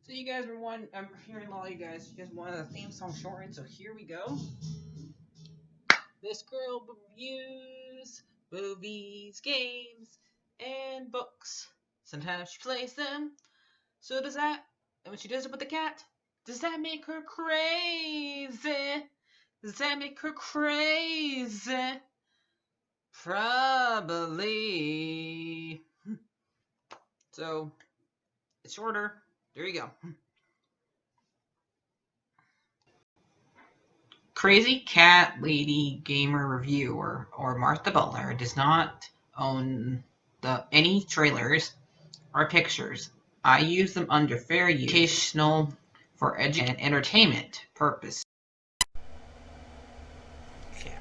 So you guys were I'm hearing a lot of you guys wanted a theme song shortened, so here we go. This girl reviews movies, games, and books. Sometimes she plays them. So does that, and when she does it with the cat, does that make her crazy? Does that make her crazy? Probably. So, it's shorter. There you go. Crazy Cat Lady Gamer Reviewer or Martha Butler does not own any trailers or pictures. I use them under fair use, educational, for education and entertainment purpose. Yeah.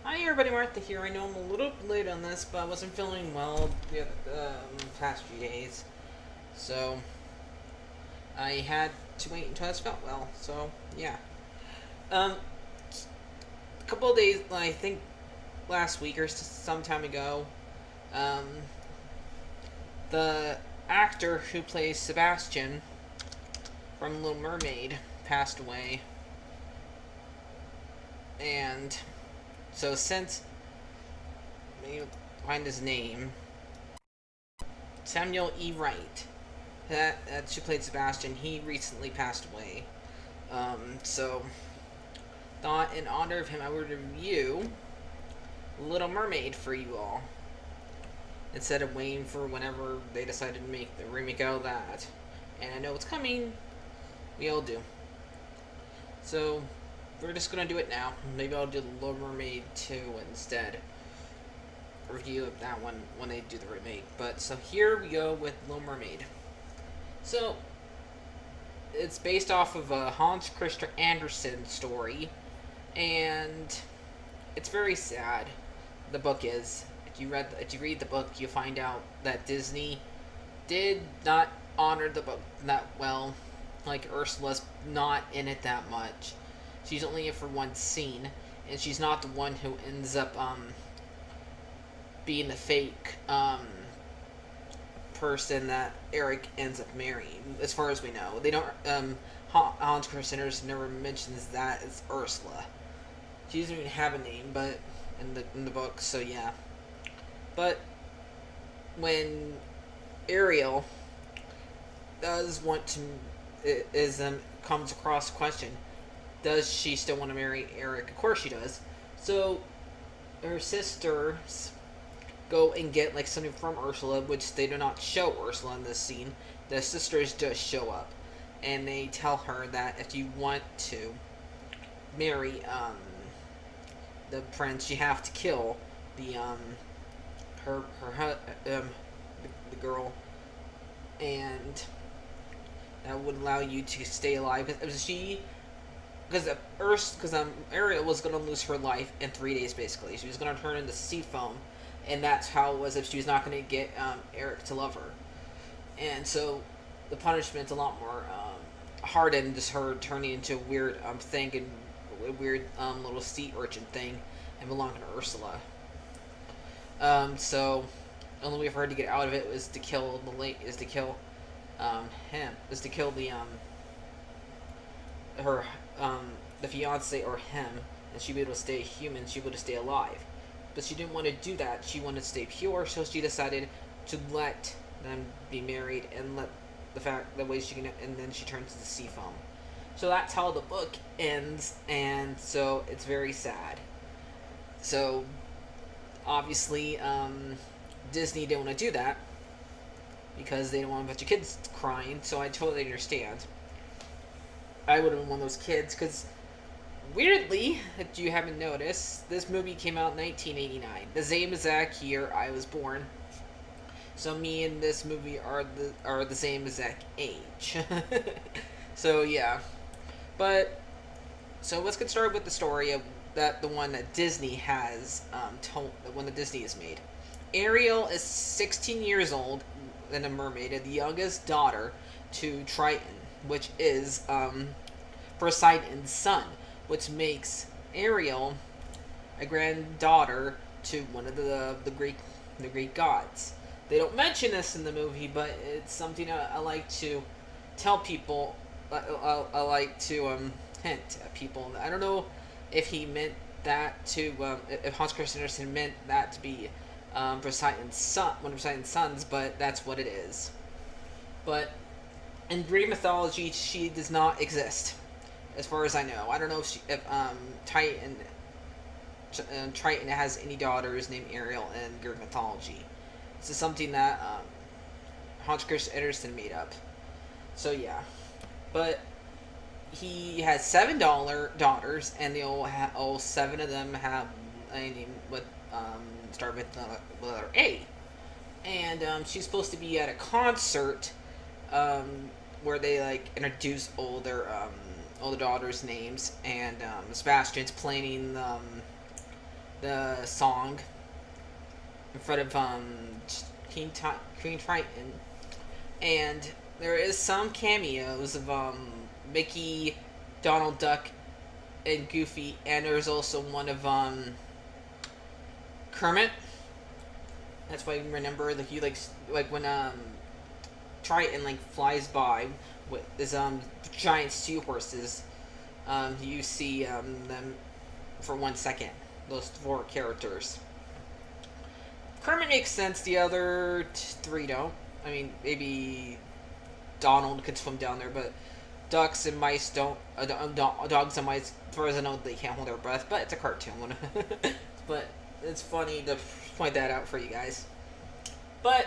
Hi everybody, Martha here. I know I'm a little late on this, but I wasn't feeling well the past few days. So, I had to wait until I felt well. So, yeah. A couple of days, I think last week or some time ago, um, the actor who plays Sebastian from Little Mermaid passed away. And so since, let me find his name, Samuel E Wright, that who played Sebastian, he recently passed away. So thought in honor of him I would review Little Mermaid for you all, instead of waiting for whenever they decided to make the remake out of that. And I know it's coming. We all do. So, we're just gonna do it now. Maybe I'll do the Little Mermaid 2 instead. Review of that one when they do the remake. But, so here we go with Little Mermaid. So, it's based off of a Hans Christian Andersen story. And it's very sad. The book is. If you read the book, you find out that Disney did not honor the book that well. Like, Ursula's not in it that much. She's only in for one scene, and she's not the one who ends up being the fake person that Eric ends up marrying. As far as we know, they don't. Hans Christian Andersen never mentions that as Ursula. She doesn't even have a name, but in the book. So yeah. But when Ariel does want to, comes across the question, does she still want to marry Eric? Of course she does. So her sisters go and get like something from Ursula, which they do not show Ursula in this scene. The sisters just show up, and they tell her that if you want to marry the prince, you have to kill the the girl, and that would allow you to stay alive. Because Ariel was going to lose her life in 3 days, basically. She was going to turn into sea foam, and that's how it was if she was not going to get Eric to love her. And so the punishment's a lot more hard than just her turning into a weird thing and a weird little sea urchin thing and belonging to Ursula. So the only way for her to get out of it was to kill the fiance or him, and she'd be able to stay human. She would stay alive, but she didn't want to do that. She wanted to stay pure, so she decided to let them be married and let the way she can, and then she turns into sea foam. So that's how the book ends, and so it's very sad. So obviously, Disney didn't want to do that because they didn't want a bunch of kids crying, so I totally understand. I would have been one of those kids, because weirdly, if you haven't noticed, this movie came out in 1989, the same exact year I was born. So me and this movie are the same exact age. So yeah, but so let's get started with the story of the one that Disney has told, the one that Disney has made. Ariel is 16 years old and a mermaid, and the youngest daughter to Triton, which is Poseidon's son, which makes Ariel a granddaughter to one of the Greek gods. They don't mention this in the movie, but it's something I like to tell people. I like to hint at people. I don't know if he meant that to if Hans Christian Andersen meant that to be Poseidon's son, one of Poseidon's sons, but that's what it is. But in Greek mythology, she does not exist, as far as I know. I don't know if Triton has any daughters named Ariel in Greek mythology. This is something that Hans Christian Andersen made up. So yeah, but he has daughters, and all seven of them have a name with start with the letter A. And she's supposed to be at a concert where they like introduce all the daughters' names, and Sebastian's playing the song in front of Queen Triton, and there is some cameos of Mickey, Donald Duck, and Goofy, and there's also one of Kermit. That's why I remember like you like when Triton like flies by with his giant seahorses. You see them for 1 second. Those four characters. Kermit makes sense. The other three don't. I mean, maybe Donald could swim down there, but ducks and mice don't. Dogs and mice, as far as I know, they can't hold their breath. But it's a cartoon. But it's funny to point that out for you guys. But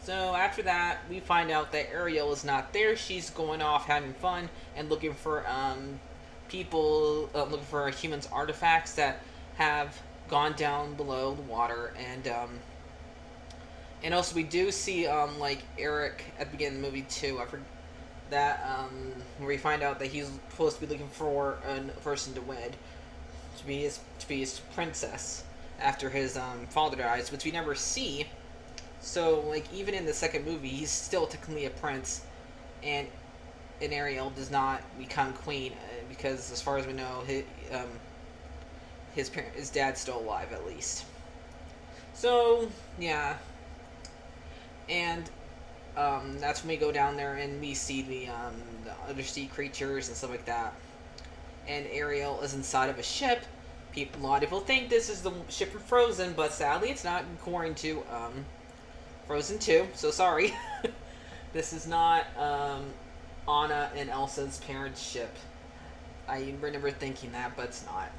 so after that, we find out that Ariel is not there. She's going off having fun and looking for people, looking for humans' artifacts that have gone down below the water, and also we do see like Eric at the beginning of the movie too. I forgot that where we find out that he's supposed to be looking for a person to wed, to be his princess after his father dies, which we never see. So like even in the second movie, he's still technically a prince, and Ariel does not become queen because, as far as we know, his dad's still alive at least. So yeah, and that's when we go down there and we see the undersea creatures and stuff like that. And Ariel is inside of a ship. A lot of people think this is the ship from Frozen, but sadly it's not, according to Frozen 2. So sorry. This is not Anna and Elsa's parents' ship. I remember thinking that, but it's not.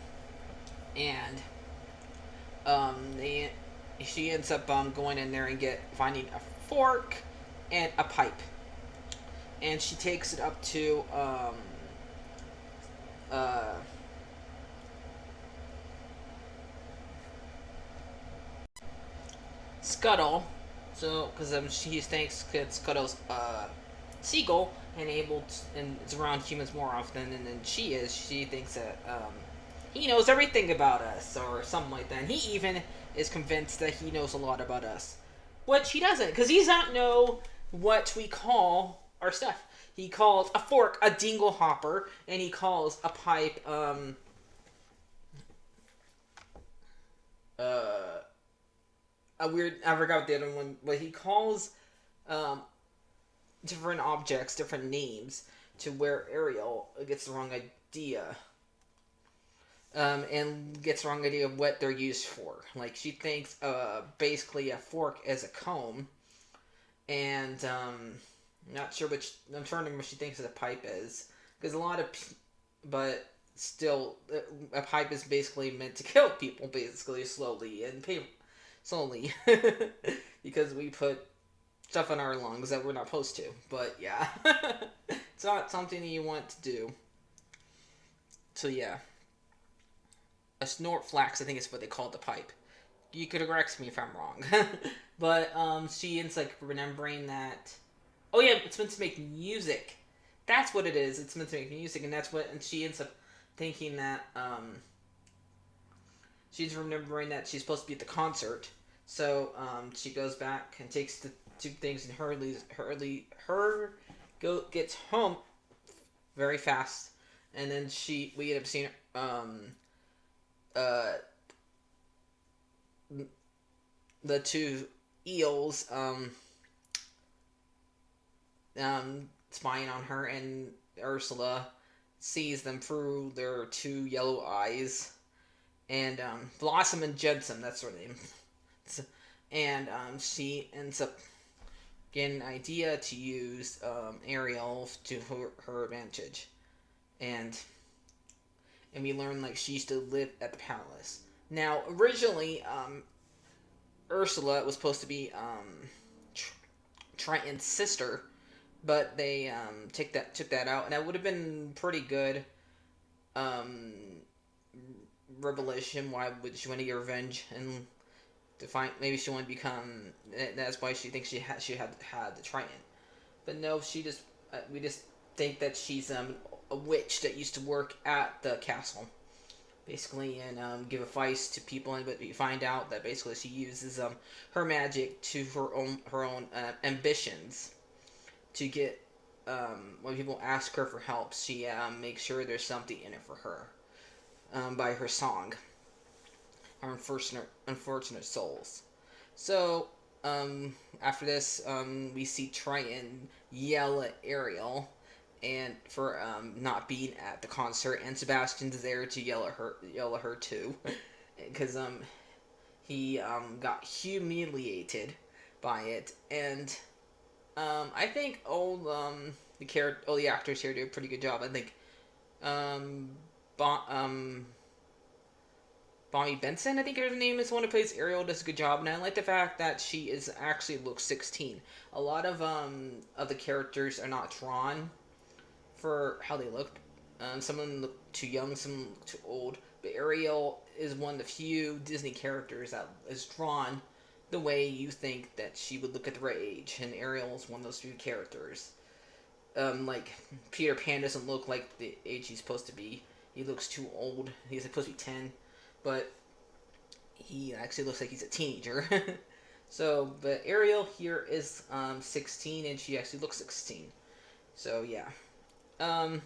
And she ends up going in there and finding a fork and a pipe, and she takes it up to Scuttle. So because she thinks that Scuttle's seagull and and it's around humans more often than she is. She thinks that he knows everything about us or something like that. And he even is convinced that he knows a lot about us, which he doesn't, because he does not know what we call our stuff. He calls a fork a dingle hopper, and he calls a pipe a weird. I forgot what the other one, but he calls different objects different names to where Ariel gets the wrong idea. And gets the wrong idea of what they're used for. Like, she thinks basically a fork is a comb, and not sure which. I'm trying to remember what she thinks a pipe is, because but still, a pipe is basically meant to kill people, basically slowly, because we put stuff in our lungs that we're not supposed to. But yeah, it's not something you want to do. So yeah. A snort flax, I think is what they call the pipe. You could correct me if I'm wrong. But she ends like remembering that. Oh yeah, it's meant to make music. That's what it is. It's meant to make music, and she ends up thinking that she's remembering that she's supposed to be at the concert. So she goes back and takes the two things, and gets home very fast, and then we end up seeing the two eels spying on her, and Ursula sees them through their two yellow eyes. And Blossom and Judson, that's her name. And she ends up getting an idea to use Ariel to her advantage. And we learn like she used to live at the palace. Now, originally, Ursula was supposed to be Triton's sister, but they took that out, and that would have been pretty good. Um, Revelation. Why would she want to get revenge and to find? Maybe she wanted to become. That's why she thinks she had the Triton. But no, she just we just think that she's a witch that used to work at the castle, basically, and give advice to people. But we find out that basically she uses her magic to her own ambitions to get. When people ask her for help, she makes sure there's something in it for her by her song, "Our Unfortunate Souls." So after this, we see Triton yell at Ariel and for not being at the concert, and Sebastian's there to yell at her too, because he got humiliated by it, and I think all the actors here do a pretty good job. I think um, bon, Bonnie Benson, I think her name is, the one who plays Ariel, does a good job, and I like the fact that she is actually looks 16. A lot of the characters are not drawn for how they look. Some of them look too young, some of them look too old. But Ariel is one of the few Disney characters that is drawn the way you think that she would look at the right age, and Ariel is one of those few characters. Like Peter Pan doesn't look like the age he's supposed to be. He looks too old. He's supposed to be 10, but he actually looks like he's a teenager. So, but Ariel here is 16, and she actually looks 16. So yeah. Um,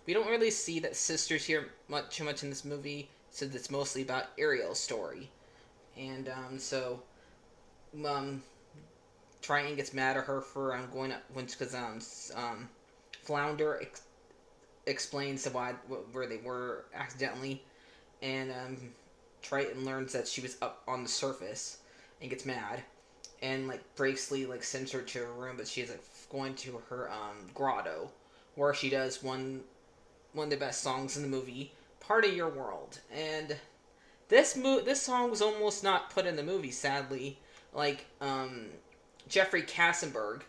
we don't really see that sisters here much in this movie, since it's mostly about Ariel's story, and um, Triton gets mad at her for going up because Flounder explains why where they were accidentally, and Triton learns that she was up on the surface and gets mad, and like Braceley like sends her to her room, but she's like going to her grotto, where she does one of the best songs in the movie, "Part of Your World," and this song was almost not put in the movie, sadly. Like Jeffrey Katzenberg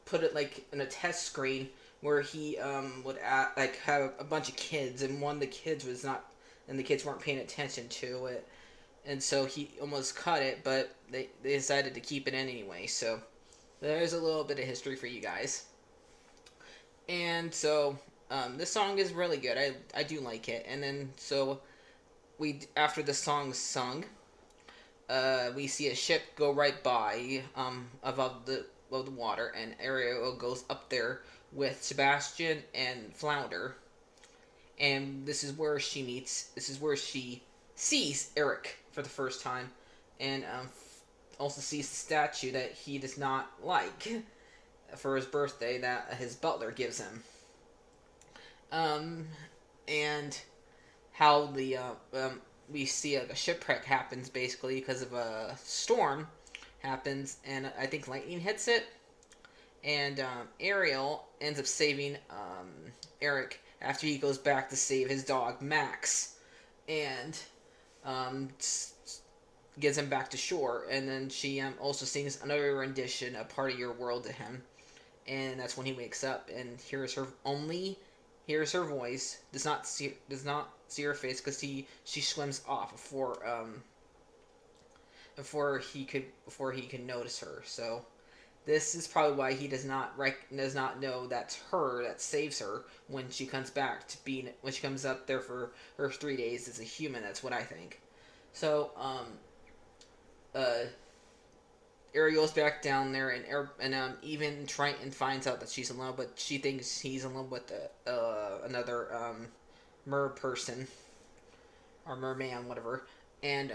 put it like in a test screen where he would like have a bunch of kids, and one of the kids was not, and the kids weren't paying attention to it, and so he almost cut it, but they decided to keep it in anyway. So there's a little bit of history for you guys. And so this song is really good. I do like it. And then so we after the song's sung, we see a ship go right by above the water, and Ariel goes up there with Sebastian and Flounder, and this is where she meets. This is where she sees Eric for the first time, and also sees the statue that he does not like for his birthday that his butler gives him. Um, and how the we see a shipwreck happens basically because of a storm happens, and I think lightning hits it, and Ariel ends up saving Eric after he goes back to save his dog Max, and um, gets him back to shore, and then she also sings another rendition, "A Part of Your World," to him, and that's when he wakes up and hears her voice. Does not see her face because she swims off before he could notice her. So this is probably why he does not know that's her that saves her when she comes back to being when she comes up there for her 3 days as a human. That's what I think. So uh, Ariel's back down there, and even Triton finds out that she's in love, but she thinks he's in love with another mer person or merman, whatever. And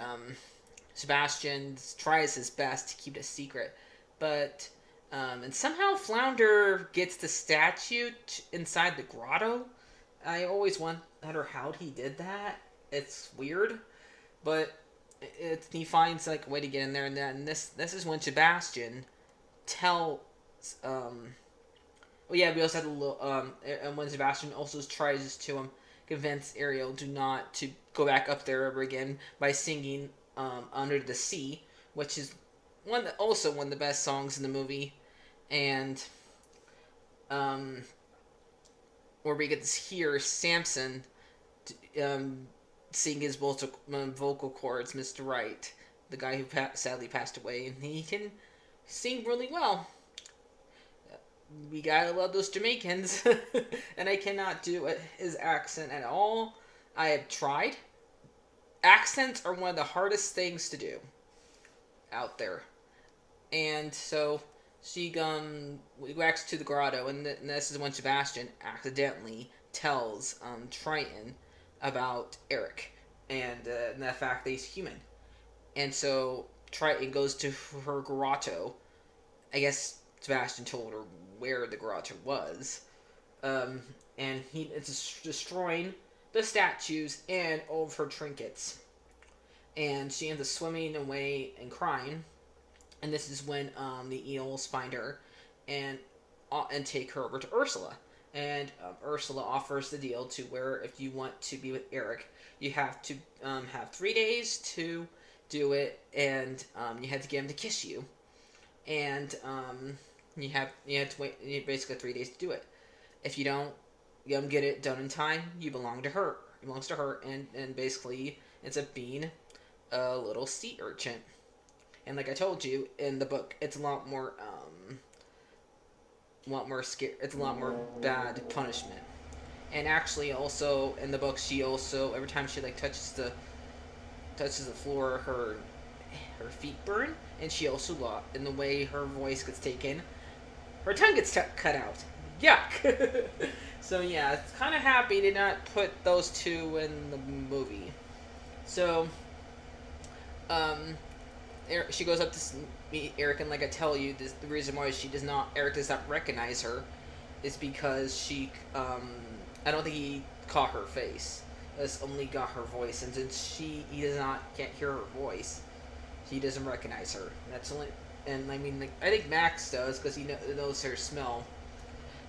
Sebastian tries his best to keep it a secret, but And somehow Flounder gets the statue inside the grotto. I always wonder how he did that. It's weird, but he finds like a way to get in there, and then this is when Sebastian tells well, yeah, we also had a little and when Sebastian also tries to convince Ariel to go back up there ever again by singing Under the Sea, which is also one of the best songs in the movie, and um where we get to hear Samson sing his vocal cords, Mr. Wright, the guy who sadly passed away, and he can sing really well. We gotta love those Jamaicans, and I cannot do his accent at all. I have tried. Accents are one of the hardest things to do out there, and so she wax to the grotto, and this is when Sebastian accidentally tells Triton about Eric and the fact that he's human, and so Triton goes to her grotto. I guess Sebastian told her where the grotto was, and it's destroying the statues and all of her trinkets, and she ends up swimming away and crying. And this is when the eels find her and take her over to Ursula. And Ursula offers the deal to where if you want to be with Eric, you have to have 3 days to do it, and you have to get him to kiss you, and you have to wait basically 3 days to do it. If you don't get it done in time, you belong to her. It belongs to her, and basically ends up being a little sea urchin. And like I told you in the book, it's a lot more scary. It's a lot more bad punishment. And actually, also in the book, she also every time she like touches the floor, her feet burn, and she also in the way her voice gets taken, her tongue gets cut out. Yuck. So yeah, it's kind of happy to not put those two in the movie. So, she goes up to meet Eric, and like I tell you, the reason why Eric does not recognize her is because I don't think he caught her face. It's only got her voice, and since he can't hear her voice, he doesn't recognize her. That's only, and I mean, like, I think Max does because he knows her smell.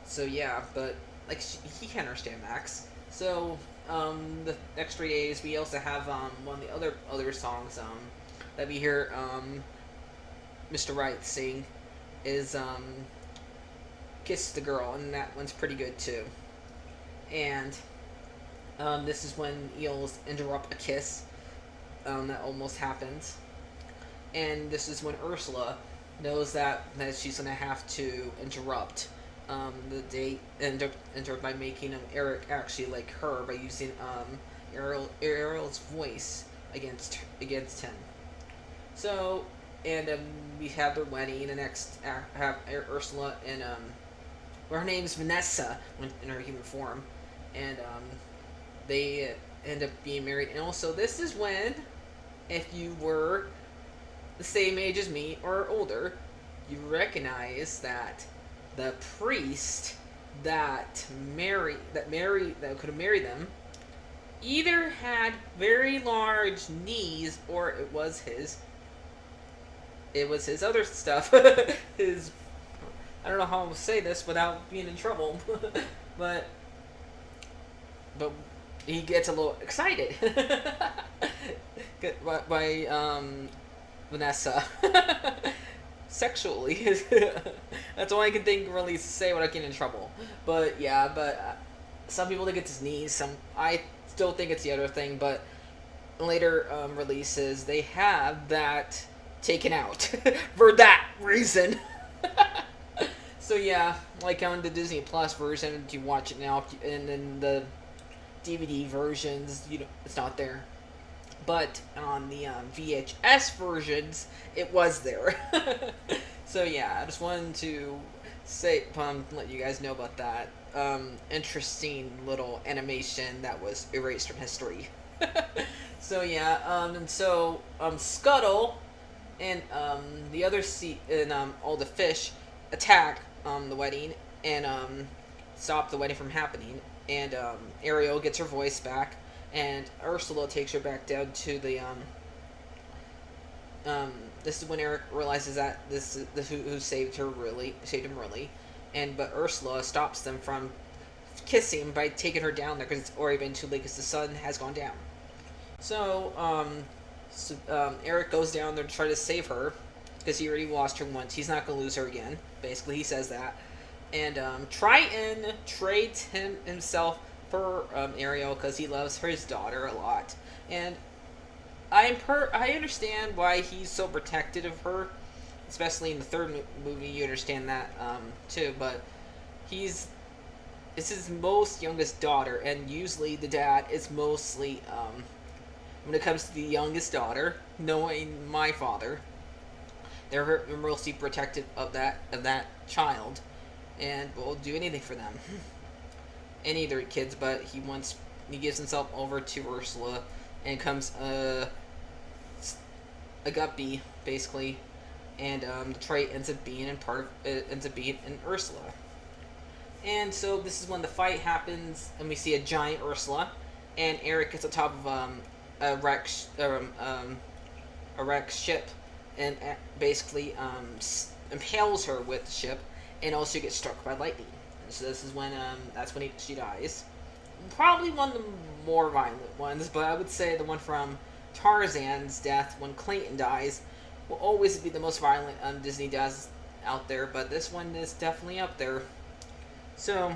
So yeah, but like he can't understand Max. So the next 3 days, we also have one of the other songs that we hear Mr. Wright sing is "Kiss the Girl," and that one's pretty good too. And this is when eels interrupt a kiss that almost happens, and this is when Ursula knows that she's gonna have to interrupt the date and interrupt by making Eric actually like her by using Ariel's voice against him. So, and we have their wedding, and next have Ursula and her name's Vanessa in her human form, and they end up being married. And also, this is when, if you were the same age as me or older, you recognize that the priest that could have married them either had very large knees or it was his other stuff. His, I don't know how to say this without being in trouble, but he gets a little excited by Vanessa sexually. That's all I can think really say without getting in trouble. But yeah, some people think it's his knees. I still think it's the other thing, but later releases they have that taken out for that reason. So yeah, like on the Disney Plus version, you watch it now, and then the DVD versions, it's not there. But on the VHS versions, it was there. So yeah, I just wanted to let you guys know about that interesting little animation that was erased from history. So yeah, and so Scuttle and the other sea and all the fish attack the wedding and stop the wedding from happening. And Ariel gets her voice back, and Ursula takes her back down to the this is when Eric realizes that this is who saved him really, and but Ursula stops them from kissing by taking her down there because it's already been too late because the sun has gone down. So, Eric goes down there to try to save her because he already lost her once. He's not going to lose her again. Basically, he says that. And Triton trades himself for Ariel because he loves his daughter a lot. And I understand why he's so protective of her, especially in the third movie. You understand that too. But it's his most youngest daughter, and usually the dad is mostly when it comes to the youngest daughter. Knowing my father, they're mostly protective of that child, and will do anything for them. Any of their kids, but he gives himself over to Ursula, and comes a guppy basically, and the trait ends up being in Ursula. And so this is when the fight happens, and we see a giant Ursula, and Eric gets on top of a wrecked ship, and basically impales her with the ship, and also gets struck by lightning. So this is when that's when she dies. Probably one of the more violent ones, but I would say the one from Tarzan's death when Clayton dies will always be the most violent Disney does out there. But this one is definitely up there. So,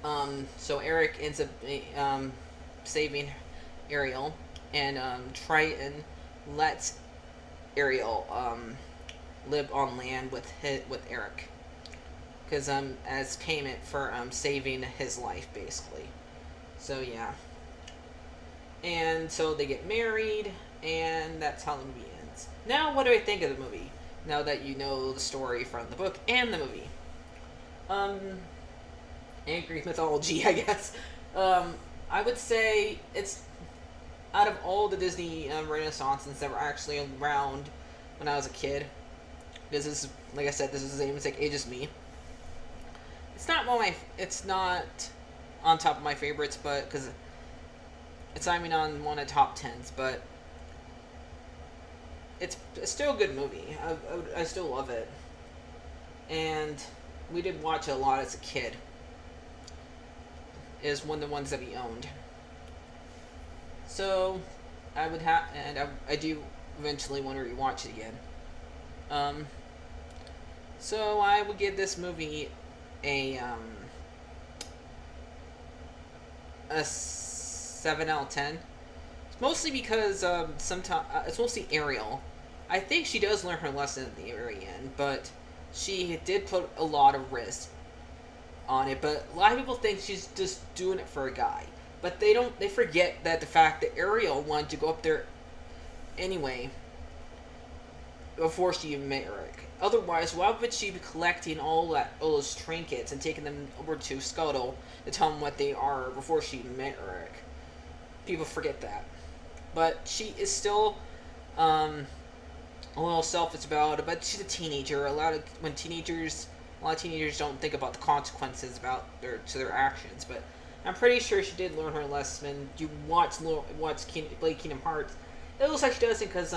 Eric ends up saving Ariel, and Triton lets Ariel live on land with Eric, because as payment for saving his life, basically. So yeah, and so they get married, and that's how the movie ends. Now, what do I think of the movie? Now that you know the story from the book and the movie. And Greek mythology, I guess. I would say it's, out of all the Disney Renaissances that were actually around when I was a kid, this is, like I said, this is the same exact age as me. It's not on top of my favorites, but because it's not even on one of the top 10s, but it's still a good movie. I still love it, and we did watch it a lot as a kid. It was one of the ones that we owned. So I would have, and I do eventually want to rewatch it again. So I would give this movie a 7 out of 10. It's mostly because sometimes it's mostly Ariel. I think she does learn her lesson at the very end, but she did put a lot of risk on it. But a lot of people think she's just doing it for a guy, but they forget that the fact that Ariel wanted to go up there anyway before she even met Eric. Otherwise, why would she be collecting all those trinkets and taking them over to Scuttle to tell him what they are before she even met Eric? People forget that. But she is still a little selfish about it, but she's a teenager. A lot of teenagers don't think about the consequences to their actions. But I'm pretty sure she did learn her lesson. You play Kingdom Hearts. It looks like she doesn't, because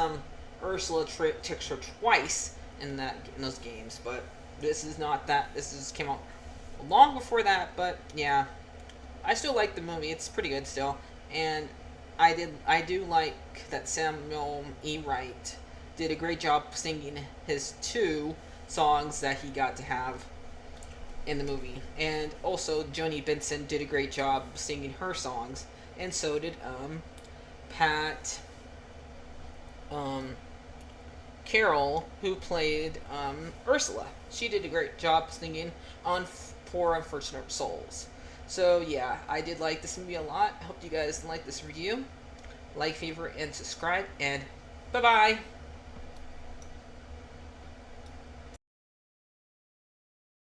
Ursula tricks her twice in those games. But this is not that. Came out long before that. But yeah, I still like the movie. It's pretty good still, and I do like that Samuel E Wright did a great job singing his 2 songs that he got to have in the movie. And also, Joni Benson did a great job singing her songs. And so did Pat Carroll, who played Ursula. She did a great job singing on Poor Unfortunate Souls. So yeah, I did like this movie a lot. I hope you guys like this review. Like, favorite, and subscribe. And bye-bye!